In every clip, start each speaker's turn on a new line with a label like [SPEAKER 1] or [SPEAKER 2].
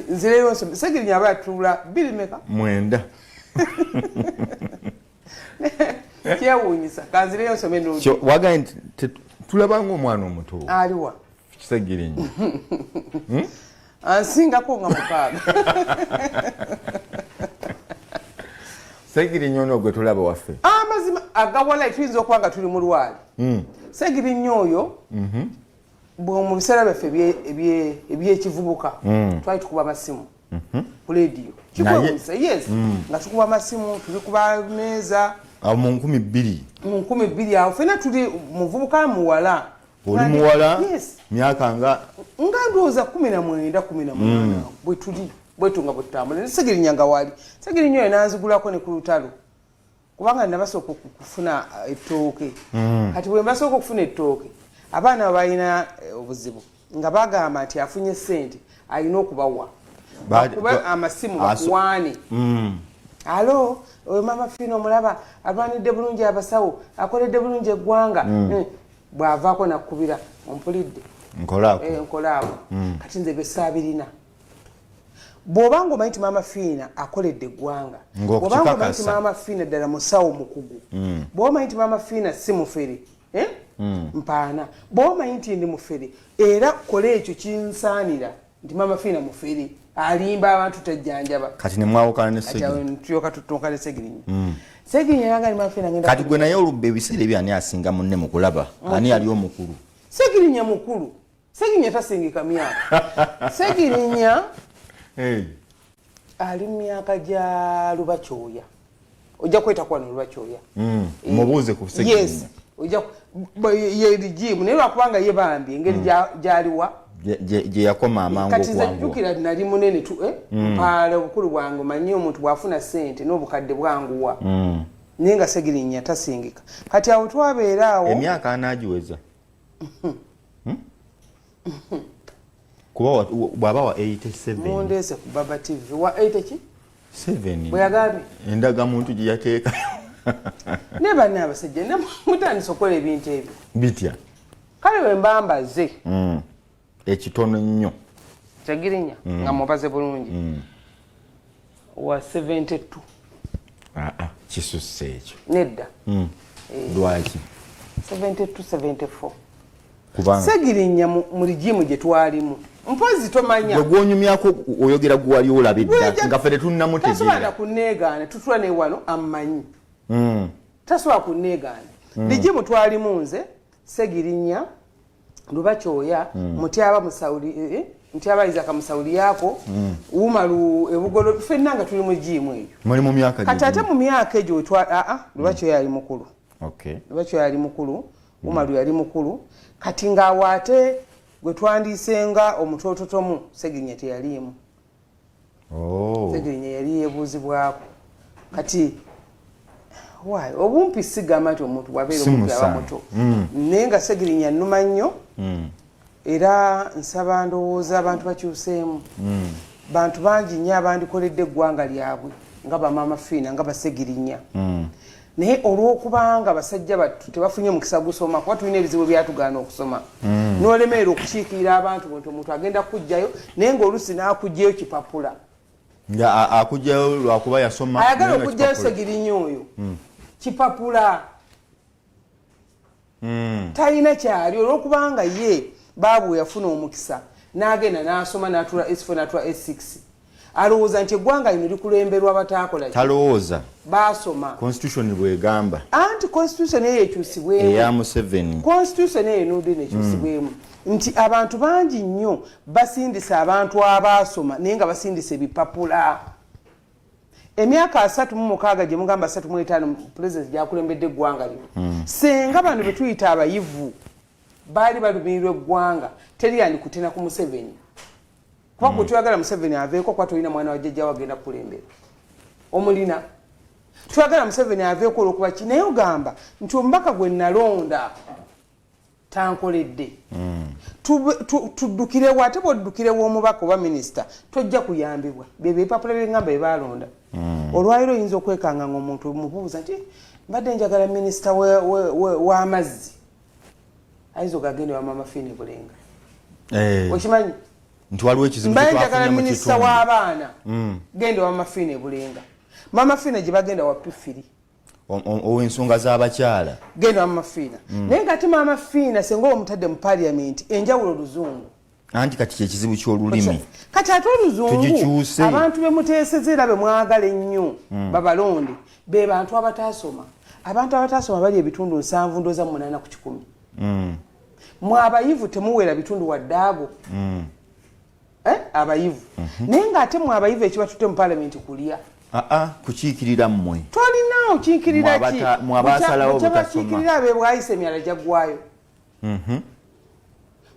[SPEAKER 1] nzireyo nsome Segirinya abatula bili meka
[SPEAKER 2] mwenda
[SPEAKER 1] kyewuunyisa kanzireyo nsome n'odi
[SPEAKER 2] so wagamba tulabanga omwana omuto
[SPEAKER 1] aliwa
[SPEAKER 2] Segirinya
[SPEAKER 1] ansingako nga mukaaga
[SPEAKER 2] Segirinya ono gwe tulaba waffe
[SPEAKER 1] amazima agawala tuyinza okuba nga tuli mu lwali Segirinya oyo mu biseera byaffe ebyekivubuka twali tukuba amasimu ku leediyo kikwewuunyisa yes nga tukuba amasimu tulikuba meeza
[SPEAKER 2] mu 2000
[SPEAKER 1] mu 2000 awo fena tuli muvubuka muwala
[SPEAKER 2] oli muwala
[SPEAKER 1] yes
[SPEAKER 2] myaka nga
[SPEAKER 1] ndowooza 19 bwe tuli bwetunga butambula ne Segirinya nga wali Segirinya oyo nanzigulako ne ku lutalo kubanga nabasooka okufuna ettooke kati bwe mbasooka okufuna ettooke abaana balina obuzibu nga bagamba nti afunye ssente alina okubawa kuba amasimu bakuwaane alo oyo mama Fino omulaba alwanidde bulungi abasawo akoledde bulungi eggwanga bw'avaako nakkubira ompulidde nkolaako kati nze besaabirina bw'obanga omanyi nti mama Fina akoledde eggwanga bw'obanga omanyi nti mama Fina ddala musawo mukugu bw'omanyi nti mama Fina si mufere mpaana bw'omanyi nti ndi mufere era kola ekyo kinsaanira nti mama Fina mufere alimba abantu tajjanjaba
[SPEAKER 2] kati ne mwawukana ne Segirinya
[SPEAKER 1] tuyoka tutonka ne Segirinya Segirinya yanga ni mama Fina ngenda
[SPEAKER 2] kati gwe naye olubbe ebiseera ebyo ani asinga munne mu kulaba ani ali omukulu
[SPEAKER 1] Segirinya mukulu Segirinya tasingika myaka Segirinya ali myaka gya Lubakyoya ojja kweta kwa Lubakyoya
[SPEAKER 2] mubuuze ku Segirinya
[SPEAKER 1] yes ojja ye rigimu naye lwakubanga ye bambi engeri gyaliwa
[SPEAKER 2] gye yakoma amangu
[SPEAKER 1] kati zajjukira nali munene mpaala obukulu bwange manyi omuntu bwafuna ssente n'obukadde bwanguwa naye nga Segirinya tasingika kati awo twabeera awo
[SPEAKER 2] emyaka anagiweza kuba bwaba wa 87
[SPEAKER 1] mondese ku Baba TV wa 80 ki
[SPEAKER 2] 7
[SPEAKER 1] bwe yagambye
[SPEAKER 2] endaga muntu gye yateeka
[SPEAKER 1] ne banne abasajja ne mutandisa okukola ebintu ebyo
[SPEAKER 2] bitya
[SPEAKER 1] kale we mbambaze
[SPEAKER 2] ekitono nnyo
[SPEAKER 1] Segirinya nga mubaze bulungi wa 72
[SPEAKER 2] kisusse ekyo
[SPEAKER 1] nedda
[SPEAKER 2] lwaki
[SPEAKER 1] 72 74
[SPEAKER 2] kubanga
[SPEAKER 1] Segirinya mu rigimu gye twalimu mpozi tomanya
[SPEAKER 2] gwe gwonyumyako oyogera gwali olabidda nga ffe tetunnamutegeera
[SPEAKER 1] tasobola kunneegaana tutula ne wano ammanyi tasobola kunneegaana rigimu twalimu nze Segirinya Lubakyoya Mutyaba Musawuli Mutyaba Isaac Musawuli yako Umaru ebugolo ffenna nga tuli mu gimu eyo
[SPEAKER 2] muli mu myaka
[SPEAKER 1] kati ate mu myaka egyo Lubakyoya yali mukulu Lubakyoya yali mukulu Umaru yali mukulu kati ng'awo ate gwe twandiisenga omutoototomu Segirinya teyaliimu Segirinya yali yeebuuzibwako kati waayo obumpi sigamba nti omuntu bwabeera omuntu aba muto naye nga Segirinya nnuma nnyo era nsaba ndowooza abantu bakyuseemu bantu bangi nnyo abandikoledde eggwanga lyabwe nga bamama Fina nga Basegirinya naye olw'okubanga basajja battu tebafunye mukisa gusoma kuba tulina ebizibu byatugaana okusoma n'olemerera okukiikirira abantu nti omuntu agenda kujjayo naye ng'oluusi n'akugjayo kipapula
[SPEAKER 2] akugjayo lwakuba yasoma
[SPEAKER 1] ayagala okugjayo Segirinya oyo kipapula talina kyali olw'okubanga ye baabu yafuna omukisa n'agenda n'asoma n'atula S4 n'atula S6 alowooza nti eggwanga lino likulemberwa bataakola
[SPEAKER 2] talowooza
[SPEAKER 1] baasoma
[SPEAKER 2] constitution bwegamba
[SPEAKER 1] anti constitution eyo ekyusibwemu
[SPEAKER 2] eya Museveni
[SPEAKER 1] constitution eyo enudde nekyusibwemu nti abantu bangi nnyo basindisa abantu abaasoma naye nga basindisa ebipapula emyaka 36 gye mugamba 35 president gyakulembedde eggwanga lino senga bano be tuyita abayivu baali balumirirwa eggwanga teri yandikutena ku Museveni kuba gwe tuyagala Museveni aveeko kuba tolina mwana wa jjajja wagenda kukulembera omulina tuyagala Museveni aveeko olwokuba ki naye ogamba nti omubaka gwe nalonda tankoledde tuddukirewo ate bwoddukirewo omubaka oba minisita tojja kuyambibwa bebyo ebipapula byengamba byebalonda olwaliro oyinza okwekanga nga omuntu mubuuza nti mbadde njagala minisita w'amazzi ayinza ogagende wa mama Fina Bulenga okimanyi
[SPEAKER 2] nti waliwo ekizibu
[SPEAKER 1] mbanjagala minisita w'abaana genda wa Mama Fina Bulenga. Mama Fina gye bagenda wa P3
[SPEAKER 2] ow'ensonga z'abakyala
[SPEAKER 1] genda wa Mama Fina naye ng'ate Mama Fina senga omutadde mu parliament enjawulo luzungu
[SPEAKER 2] anti kati kyekizibu ky'olulimi
[SPEAKER 1] kati ate oluzungu
[SPEAKER 2] tugikyuse
[SPEAKER 1] abantu be muteeseza era be mwagala ennyo babalonde be bantu abataasoma abantu abataasoma bali ebitundu 7 ndooza 8 ku 100 mwe abayivu temuwera bitundu waddaago abayivu naye ng'ate mwe abayivu ekibatutte mu parliament kulya
[SPEAKER 2] kukiikirira mmwe
[SPEAKER 1] tolinaawo kiikirira ki
[SPEAKER 2] mwabasalawo butasoma
[SPEAKER 1] bakiikirira abe bwayise emyala gyaggwayo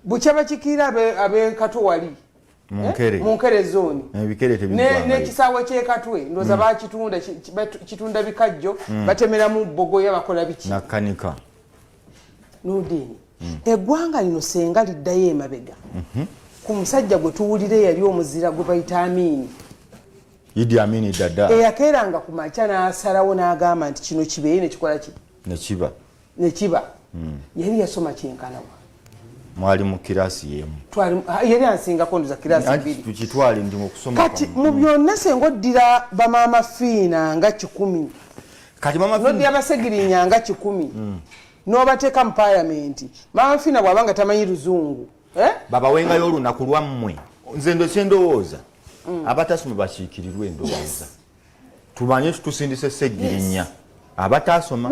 [SPEAKER 1] bukya bakiikirira ab'ekato wali munkere zooni n'ekisaawe ky'ekatwe ndooza bakitunda kitunda bikajjo batemeramu bogoya bakola biki
[SPEAKER 2] nakanika
[SPEAKER 1] nudiini eggwanga lino senga liddayo emabega ku musajja gwe tuwulire yali omuzira gwe bayita Amini
[SPEAKER 2] Idi Amini dada
[SPEAKER 1] eyakeeranga ku makya n'asalawo n'agamba nti kino kibeeye nekikola ki nekiba yali yasoma kyenkanawa
[SPEAKER 2] mwali mu kirasi yemu
[SPEAKER 1] yali ansingako ndoza kirasi 2
[SPEAKER 2] tukitwale ndi okusoma
[SPEAKER 1] kati mu byonna senga oddira ba Mama Fina nga 10
[SPEAKER 2] kati Mama Fina
[SPEAKER 1] noddira basegirinya nga 10 n'obateeka mu parliament Mama Fina bw'abanga tamanyi luzungu
[SPEAKER 2] baba wengayo olunaku lwammwe nze ndowooza abatasoma bakiikirirwe endowooza tumanye tusindise Ssegirinya abatasoma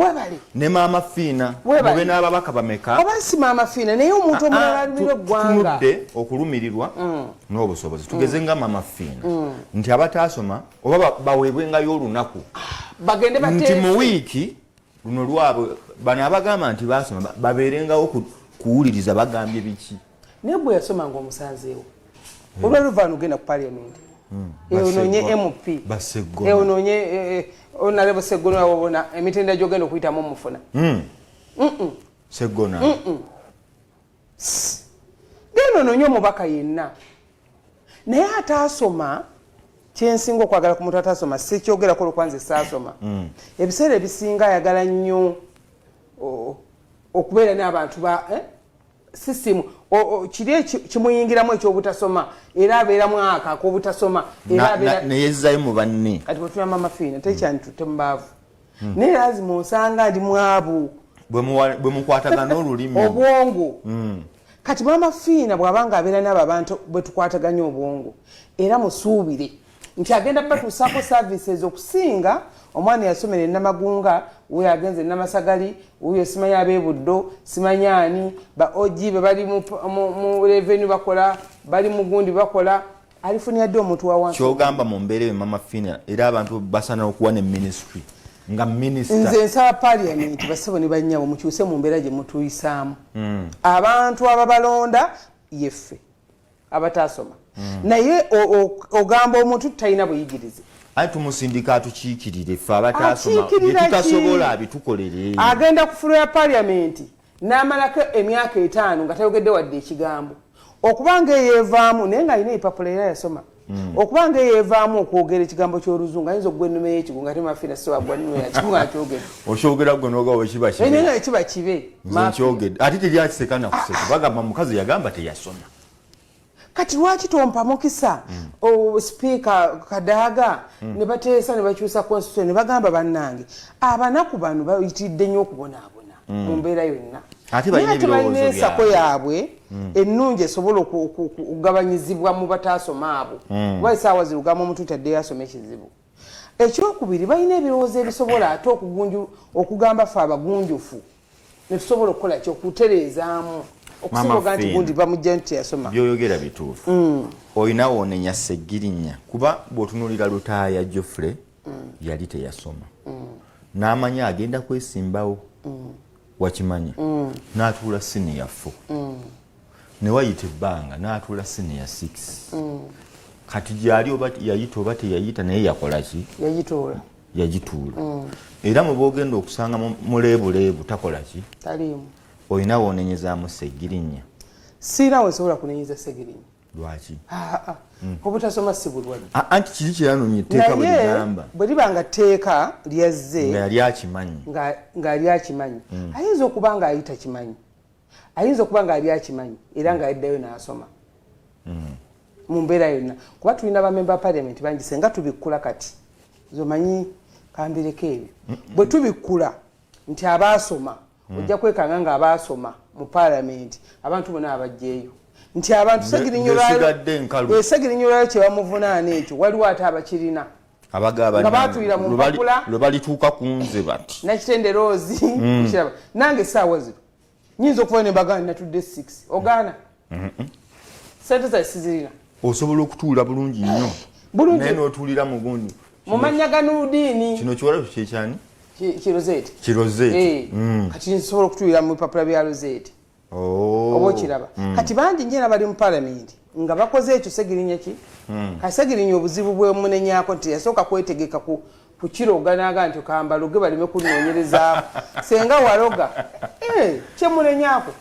[SPEAKER 2] ne Mama Fina mube n'ababaka bameka
[SPEAKER 1] oba si Mama Fina naye omuntu omulala alumira eggwanga
[SPEAKER 2] tunudde okulumirirwa n'obusobozi tugeze nga Mama Fina nti abatasoma oba baweebwengayo olunaku
[SPEAKER 1] bagende
[SPEAKER 2] nti mu wiiki luno lwabwe bano abagamba nti basoma babeerengawo kuwuliriza bagambye biki
[SPEAKER 1] naye bwe yasomanga omusanzeewo olwaluvana ogenda ku parliament eononye MP eononye onalebo Seggona wabona emitenda gyogenda okuyitamu omufuna
[SPEAKER 2] Seggona
[SPEAKER 1] genda ononye omubaka yenna naye ataasoma kyensinga okwagala ku muntu ataasoma sikyogerako olwokwanza saasoma ebiseera ebisinga ayagala nnyo okubeera n'abantu ba sisimu kiri kimuyingiramu ekyobutasoma era abeeramu ak'obutasoma era
[SPEAKER 2] neyezzayo mu banne
[SPEAKER 1] kati bwetuna Mama Fina tekyanitutte mu baavu naye lazima osanga ndi mwabu
[SPEAKER 2] bwe mukwatagana olulimi
[SPEAKER 1] obwongo kati Mama Fina bw'abanga abeera n'abo abantu bwe tukwataganya obwongo era musuubire nti agenda batuusaako services okusinga omwana yasomera e Namagunga uyo agenze e Namasagali uyo simanyi ab'Ebuddo simanyi ani ba oji be bali mu revenue bakola bali mu gundi bakola alifunia ddo omuntu wa wansi
[SPEAKER 2] kyogamba mu mbeera Mama Fina era abantu basana okuwa ne ministry nga minister
[SPEAKER 1] nze nsaba parliament basebo ne bannyabo mukyuse mu mbeera gye mutuyisaamu abantu ababalonda yeffe abataasoma naye ogamba omuntu tutalina buyigirize
[SPEAKER 2] ayi tumusindika atukiikirire ffe abataasoma tutasobola abitukolere
[SPEAKER 1] agenda ku fulo ya parliament n'amalako emyaka 5 nga tayogedde wadde ekigambo okubanga eyeevaamu naye ng'alina ebipapula era yasoma okubanga eyeevaamu okwogera ekigambo ky'oluzungu ayinza okugwa ennume y'ekigo nga Mama Fina siwagwa nnume yakigo nga kyogera
[SPEAKER 2] okyogera gwe n'ogawo ekiba kibe
[SPEAKER 1] naye nga ekiba kibe
[SPEAKER 2] nkyogedde ate teryakiseka nakuseka bagamba mukazi yagamba teyasoma
[SPEAKER 1] kati lwaki tompa mukisa speaker Kadaga ne bateesa ne bakyusa constitution ne bagamba bannange abanaku bano bayitidde nnyo okubonaabona mu mbeera yonna
[SPEAKER 2] ate balina
[SPEAKER 1] ensako yaabwe ennungi esobola okugabanyizibwa mu bataasoma abo kuba esaawa zirugamu omuntu taddeyo asoma ekizibu ekyokubiri balina ebirowoozo ebisobola ate okugamba ffe abagunjufu ne tusobola okukola kyokutereezaamu okusiboga nti gundi bamujja nti yasoma
[SPEAKER 2] byoyogera bituufu olina woonenya Ssegirinya kuba bw'otunuulira Lutaaya Geoffrey yali teyasoma n'amanya agenda kwesimbawo wakimanyi n'atuula senior 4 ne wayita ebbanga n'atuula senior 6 kati gyali oba yayita oba teyayita naye yakola ki yagituula era mu boogenda okusanga muleebuleebu takola ki
[SPEAKER 1] taliimu
[SPEAKER 2] olina woonenyezaamu Ssegirinya
[SPEAKER 1] siiraawo nsobola kunenyeza Ssegirinya
[SPEAKER 2] lwaki
[SPEAKER 1] obutasoma si bulwadde
[SPEAKER 2] anti kiri kyeyanumye etteeka bwe ligamba
[SPEAKER 1] bwe liba nga tteeka lyazze
[SPEAKER 2] nga yali akimanyi
[SPEAKER 1] ng'ali akimanyi ayinza okuba nga ayita kimanyi ayinza okuba nga ali akimanyi era ng'ayiddayo n'asoma mu mbeera yonna kuba tulina bamemba parliament bangi senga tubikkula kati zomanyi kambireko ebyo bwe tubikkula nti abaasoma ojja kwekanga nga abaasoma mu parliament abantu bonna abajjeeyo nti abantu segirinyolwayo kye bamuvunaana ekyo waliwo ate abakirina nga baatulira mu mpapula
[SPEAKER 2] lwe balituuka ku nze bati
[SPEAKER 1] nakitende roozi nange essaawa zino nyinza okuva ne mbagana natudde 6 ogaana sente zai sizirina
[SPEAKER 2] osobola okutuula bulungi nnyo naye n'otuulira mu gundi
[SPEAKER 1] mu mannya ga Nurudiini
[SPEAKER 2] kino kiwalabu kyekyani
[SPEAKER 1] kirozeeti kati nsobola okutuulira mu bipapula bya rozeeti oba okiraba kati bangi njena bali mu palamenti nga bakoze ekyo segirinya ki kati segirinya obuzibu bwemunenyako nti yasooka kwetegeka ku kiroganaga nti okambaloge baleme kunoonyerezaako senga waloga kyemunenyako